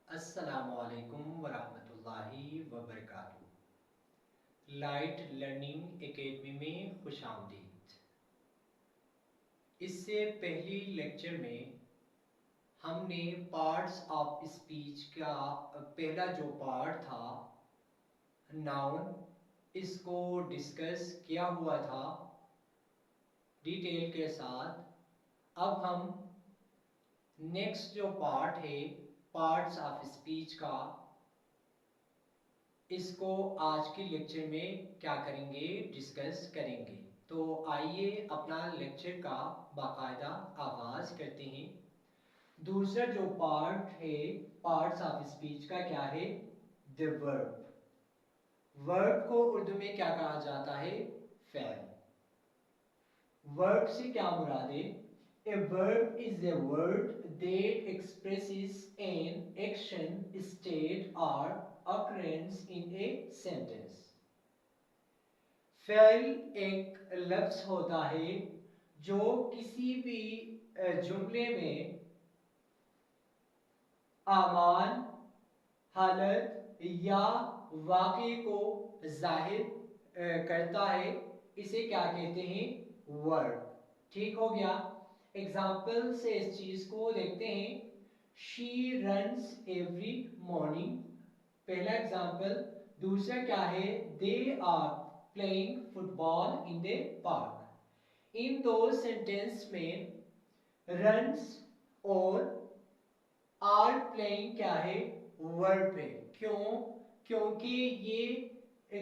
अस्सलामुअलैकुम वरहमतुल्लाहि वबरकातुहू। Light learning academy में खुश आमदीद। इससे पहली लेक्चर में हमने पार्ट्स ऑफ स्पीच का पहला जो पार्ट था नाउन, इसको डिस्कस किया हुआ था डिटेल के साथ। अब हम नेक्स्ट जो पार्ट है पार्ट्स ऑफ स्पीच का, इसको आज के लेक्चर में क्या करेंगे, डिस्कस करेंगे। तो आइए अपना लेक्चर का बाकायदा आगाज करते हैं। दूसरा जो पार्ट है पार्ट्स ऑफ स्पीच का क्या है, द वर्ब। वर्ब को उर्दू में क्या कहा जाता है, फ़ेल। वर्ब से क्या मुराद है, a verb is a word that expresses an action, state or occurrence in a sentence। Fail एक लफ्ज होता है जो किसी भी जुमले में आमान, हालत या वाक़े को जाहिर करता है। इसे क्या कहते हैं, वर्ब। ठीक हो गया। एग्जाम्पल से इस चीज को देखते हैं। शी रन्स एवरी मॉर्निंग, पहला एग्जाम्पल। दूसरा क्या है, they are playing football in the park. इन दो सेंटेंस में रन्स और आर प्लेइंग क्या है, वर्ब है। क्यों, क्योंकि ये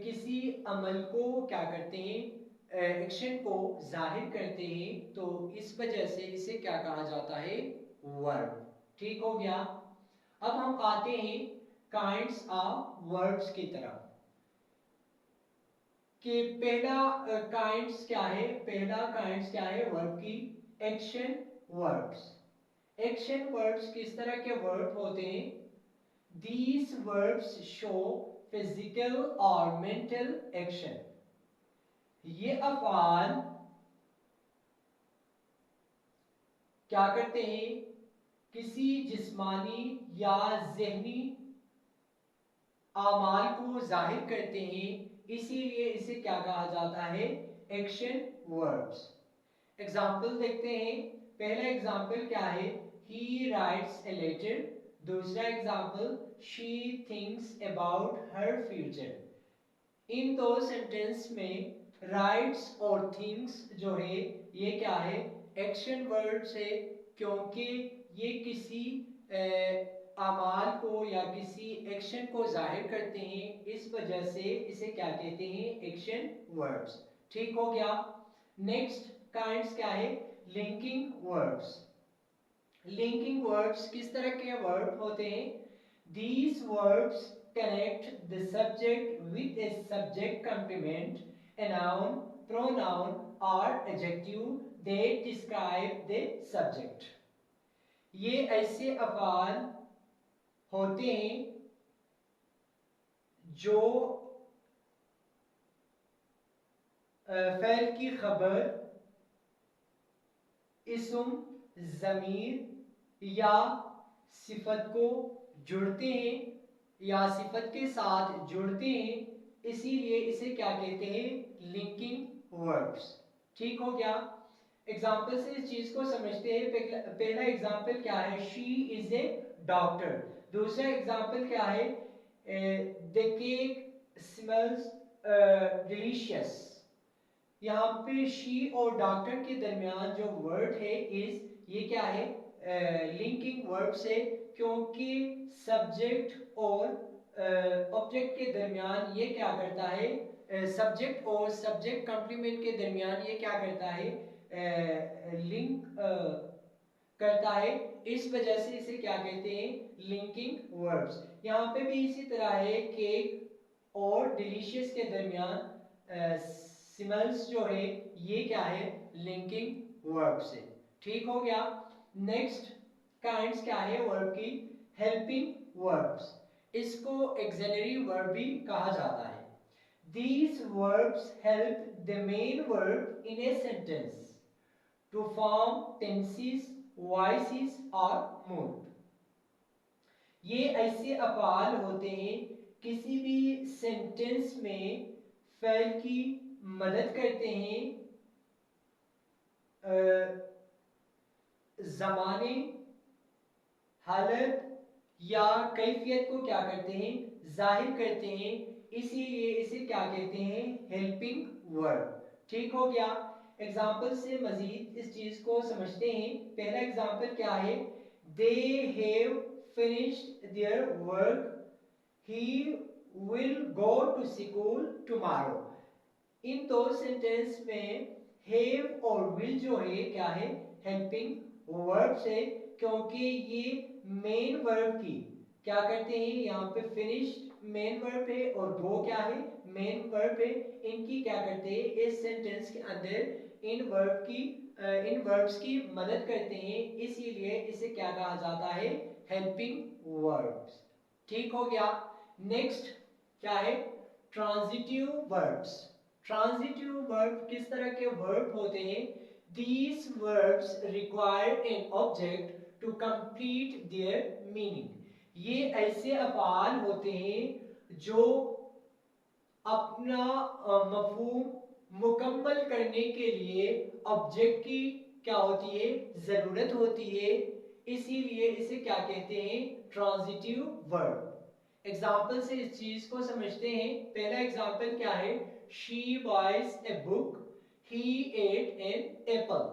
किसी अमल को क्या करते हैं, एक्शन को जाहिर करते हैं, तो इस वजह से इसे क्या कहा जाता है, वर्ब। ठीक हो गया। अब हम आते हैं काइंड्स ऑफ वर्ब्स की तरफ कि पहला काइंड्स क्या है, पहला काइंड्स क्या है वर्ब की, एक्शन वर्ब्स। एक्शन वर्ब्स किस तरह के वर्ब होते हैं, these verbs show physical or mental action। ये अफआल क्या करते हैं, किसी जिस्मानी या ज़हनी आमाल को जाहिर करते हैं, इसीलिए इसे क्या कहा जाता है, एक्शन वर्ब्स। एग्जाम्पल देखते हैं। पहला एग्जाम्पल क्या है, ही राइट्स ए लेटर। दूसरा example, she thinks about her future. इन दो सेंटेंस में राइट्स और थिंग्स जो है ये क्या है, एक्शन वर्ड्स है, क्योंकि ये किसी अमाल को या किसी एक्शन को जाहिर करते हैं, इस वजह से इसे क्या कहते हैं, एक्शन वर्ड्स। ठीक हो गया। नेक्स्ट काइंड्स क्या है, लिंकिंग वर्ड्स। लिंकिंग वर्ड्स किस तरह के वर्ब होते हैं, these verbs connect the subject with a subject complement, a noun, pronoun or adjective that describe the subject। ये ऐसे अफआल होते हैं जो फ़ेल की खबर, इस्म, ज़मीर या सिफत को जुड़ते हैं या सिफत के साथ जुड़ते हैं, इसीलिए इसे क्या कहते हैं, लिंकिंग वर्ब्स। ठीक हो गया। एग्जाम्पल से इस चीज को समझते हैं। पहला एग्जाम्पल क्या है, शी इज ए डॉक्टर। दूसरा एग्जाम्पल क्या है, द केक स्मेल्स डिलीशियस। यहाँ पे शी और डॉक्टर के दरमियान जो वर्ड है इज, ये क्या है, लिंकिंग वर्ब से, क्योंकि सब्जेक्ट और ऑब्जेक्ट के दरमियान ये क्या करता है, सब्जेक्ट और सब्जेक्ट कॉम्प्लीमेंट के दरमियान ये क्या करता है, लिंक करता है। इस वजह से इसे क्या कहते हैं, लिंकिंग वर्ब्स। यहाँ पे भी इसी तरह है, केक और डिलीशियस के दरमियान सिमल्स जो है ये क्या है, लिंकिंग वर्ब से। ठीक हो गया। नेक्स्ट काइंड्स क्या है वर्ब की, हेल्पिंग वर्ब्स। इसको एक्सिलरी वर्ब भी कहा जाता है। These verbs help the main verb in a sentence to form tenses, voices or mood। ये ऐसे अफ़आल होते हैं किसी भी सेंटेंस में फ़ेल की मदद करते हैं ज़माने, हालत या कैफियत को क्या करते हैं, जाहिर करते हैं, इसीलिए इसे क्या कहते हैं, हेल्पिंग वर्ब। ठीक हो गया। एग्जाम्पल से मजीद इस चीज को समझते हैं। पहला एग्जाम्पल क्या है, they have finished their work, he will go to school tomorrow. इन दो सेंटेंस में हैव और विल जो है क्या है, हेल्पिंग वर्ब्स है, क्योंकि ये मेन वर्ब की क्या करते हैं, यहाँ पे फिनिश्ड मेन वर्ब है और गो क्या है, मेन वर्ब है। इनकी क्या करते हैं, इस सेंटेंस के अंदर इन वर्ब्स की मदद करते हैं, इसीलिए इसे क्या कहा जाता है, हेल्पिंग वर्ब्स। ठीक हो गया। नेक्स्ट क्या है, ट्रांजिटिव वर्ब्स। ट्रांजिटिव वर्ब किस तरह के वर्ब होते हैं, these verbs require an object to complete their meaning। ये ऐसे अफ़आल होते हैं जो अपना मफहूम मुकम्मल करने के लिए ऑब्जेक्ट की क्या होती है, जरूरत होती है, इसीलिए इसे क्या कहते हैं, ट्रांजिटिव वर्ब। एग्जाम्पल से इस चीज को समझते हैं। पहला एग्जाम्पल क्या है, she buys a book, he ate an apple.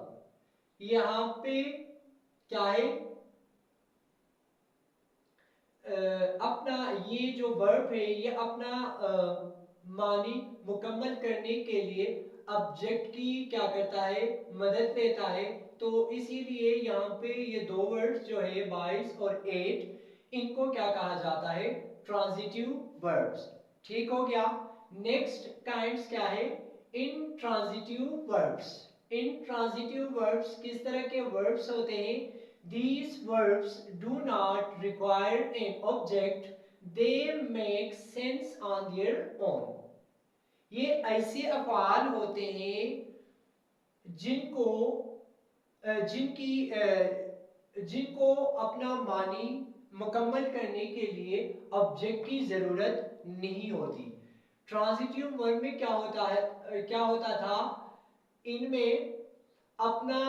यहाँ पे क्या है, अपना ये जो वर्ब है ये अपना मानी मुकम्मल करने के लिए ऑब्जेक्ट की क्या करता है, मदद लेता है। तो इसीलिए यहाँ पे ये दो वर्ड्स जो है 22 और 8, इनको क्या कहा जाता है, ट्रांजिटिव वर्ब्स। ठीक हो गया। नेक्स्ट काइंड्स क्या है, इंट्रांजिटिव वर्ब्स। इंट्रांजिटिव वर्ब्स किस तरह के वर्ब्स होते हैं, these verbs do not require an object, they make sense on their own। ये ऐसे अफ़आल होते हैं जिनको जिनको अपना मानी मुकम्मल करने के लिए ऑब्जेक्ट की जरूरत नहीं होती। ट्रांजिटिव वर्ब में क्या होता है, क्या होता था, इनमें अपना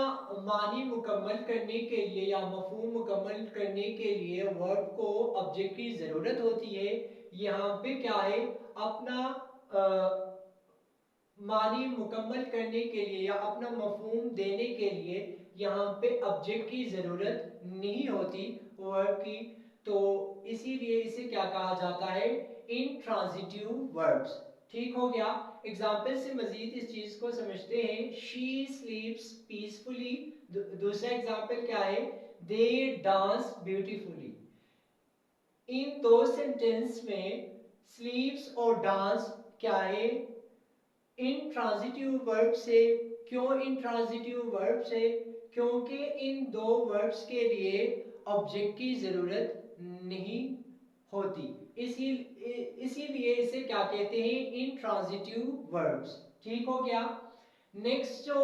मानी मुकम्मल करने के लिए या मफहूम मुकम्मल करने के लिए वर्ब को ऑब्जेक्ट की जरूरत होती है। यहाँ पे क्या है, अपना मानी मुकम्मल करने के लिए या अपना मफहूम देने के लिए यहाँ पे ऑब्जेक्ट की जरूरत नहीं होती वर्ब की। तो इसीलिए इसे क्या कहा जाता है, इंट्रांजिटिव वर्ब्स। ठीक हो गया। एग्जाम्पल से मजीद इस चीज को समझते हैं। शी स्लीप्स पीसफुली, दूसरा एग्जाम्पल क्या है, दे डांस ब्यूटीफुली। इन दो सेंटेंस में स्लीप्स और डांस क्या है, इंट्रांजिटिव वर्ब से। क्यों इंट्रांजिटिव वर्ब से, क्योंकि इन दो वर्ब्स के लिए ऑब्जेक्ट की जरूरत नहीं होती, इसीलिए इसे क्या कहते हैं, इंट्रांजिटिव वर्ब्स। ठीक हो गया। नेक्स्ट जो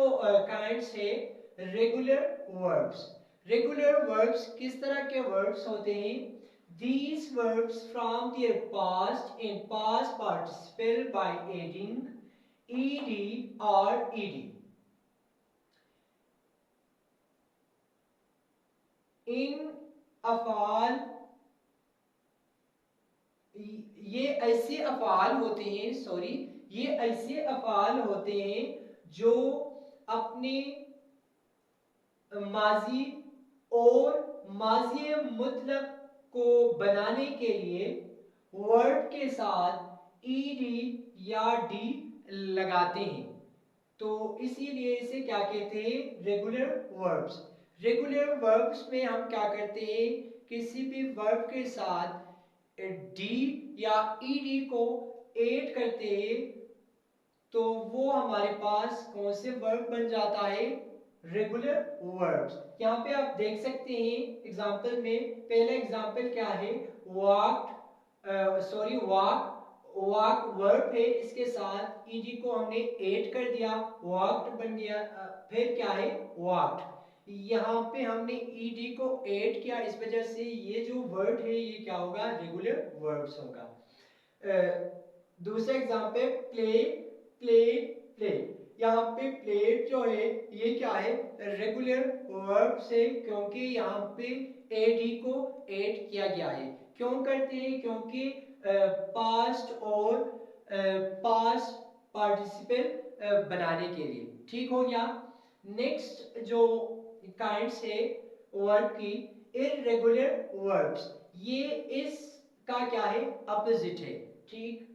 काइंड्स है, रेगुलर वर्ब्स। रेगुलर वर्ब्स किस तरह के वर्ब्स होते हैं, these verbs from their past in past participle by adding ed or ed। इन अफाल, ये ऐसे अफाल होते हैं, सॉरी, ये ऐसे अफाल होते हैं जो अपने माजी और माजी मुतलक को बनाने के लिए वर्ब के साथ ईडी या डी लगाते हैं। तो इसीलिए इसे क्या कहते हैं, रेगुलर वर्ब्स। रेगुलर वर्ब्स में हम क्या करते हैं, किसी भी वर्ब के साथ डी या ईडी को ऐड करते हैं, तो वो हमारे पास कौन से वर्ब बन जाता है, रेगुलर वर्ब्स। यहाँ पे आप देख सकते हैं एग्जाम्पल में, पहला एग्जाम्पल क्या है, वॉक वर्ब है, इसके साथ ईडी को हमने ऐड कर दिया, वॉक्ड बन गया। फिर क्या है, वॉक्ड। यहाँ पे हमने ईडी को ऐड किया, इस वजह से ये जो वर्ड है ये क्या होगा, रेगुलर वर्ब्स होगा। दूसरा एग्जांपल प्ले, प्ले, प्ले। यहाँ पे प्ले जो है ये क्या है, रेगुलर वर्ब से, क्योंकि यहाँ पे एडी को ऐड किया गया है। क्यों करते हैं, क्योंकि पास्ट और पास्ट पार्टिसिपल बनाने के लिए। ठीक हो गया। नेक्स्ट जो काइंड्स है वर्ब की, इररेगुलर वर्ब्स, ये इसका क्या है, अपोजिट है। ठीक,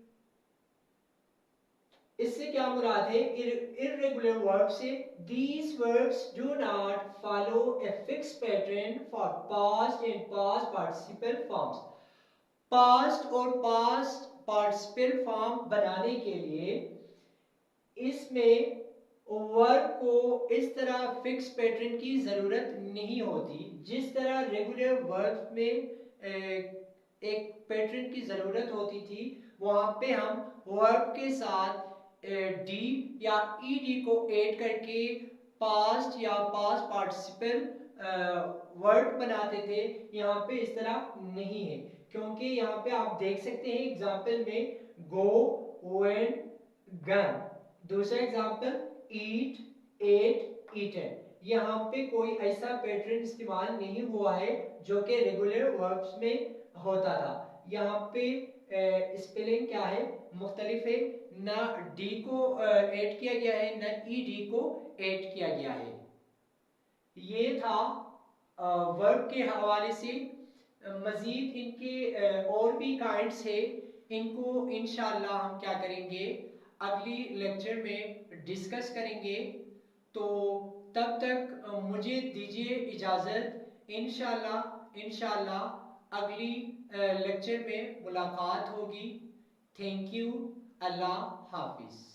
इससे क्या मुराद है, इररेगुलर वर्ब से, these verbs do not follow a fixed pattern for past and past participle forms। Past और पास्ट पार्टिसिपल फॉर्म बनाने के लिए इसमें वर्ब को इस तरह फिक्स पैटर्न की जरूरत नहीं होती, जिस तरह रेगुलर वर्ब में एक पैटर्न की जरूरत होती थी। वहां पे हम वर्ब के साथ डी या ईडी को ऐड करके पास्ट या पास्ट पार्टिसिपल वर्ड बनाते थे। यहाँ पे इस तरह नहीं है, क्योंकि यहाँ पे आप देख सकते हैं एग्जाम्पल में गो, वेंट, गन। दूसरा एग्जाम्पल ईट, एट, ईटन। यहाँ पे कोई ऐसा पैटर्न इस्तेमाल नहीं हुआ है जो कि रेगुलर वर्ब्स में होता था। यहाँ पे स्पेलिंग क्या है, मुख्तलिफ है। ना डी को ऐड किया गया है, ना ई डी को ऐड किया गया है। ये था वर्ब के हवाले से। मजीद इनके और भी काइंड्स है, इनको इंशाल्लाह हम क्या करेंगे, अगली लेक्चर में डिस्कस करेंगे। तो तब तक मुझे दीजिए इजाज़त। इंशाल्लाह इंशाल्लाह अगली लेक्चर में मुलाकात होगी। Thank you. अल्लाह हाफिज़।